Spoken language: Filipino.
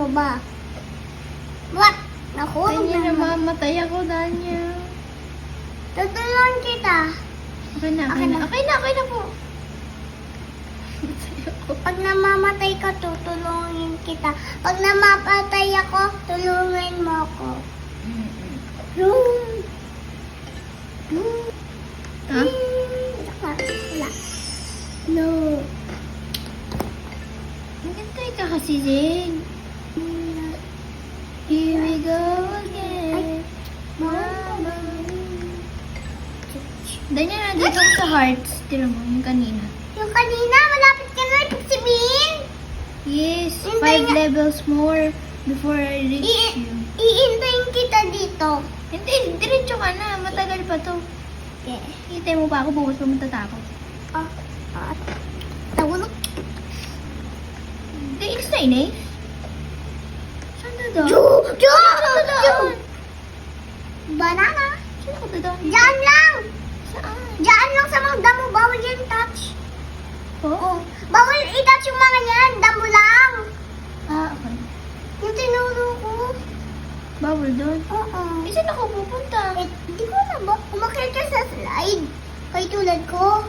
ba? What? Nahulog Kanya na na naman. mamatay ako, Daniel. Tutulungan kita. Okay na, okay Okay na. na. Okay na po. Pag namamatay ka, tutulungin kita. Pag namamatay ako, tulungan mo ako. Ha? Wala. No. Hintay ka kasi, Zane. Here we go again. Mama. Daniel, nandito ako sa hearts. Tira mo, yung kanina. Yung kanina, malapit ka na ibig sabihin. Yes, Hintay 5 nga. levels more before I reach you. Iintayin kita dito. Hindi, diretso ka na. Matagal pa to. Okay. Hintay mo pa ako, bukas pa matatapos. Tawulog. Hindi, ilis na inis. Saan na doon? Ju! Banana. Saan ako doon? Diyan lang. Saan? Diyan lang sa mga damo. Bawal yan touch. Oo. Bawal i-touch yung mga yan. Damo lang. Ah, okay. Yung tinuro ko. Bawal doon. Oo. Eh, saan ako pupunta? Di ko na ba? Umakyat ka sa slide. Kay tulad ko.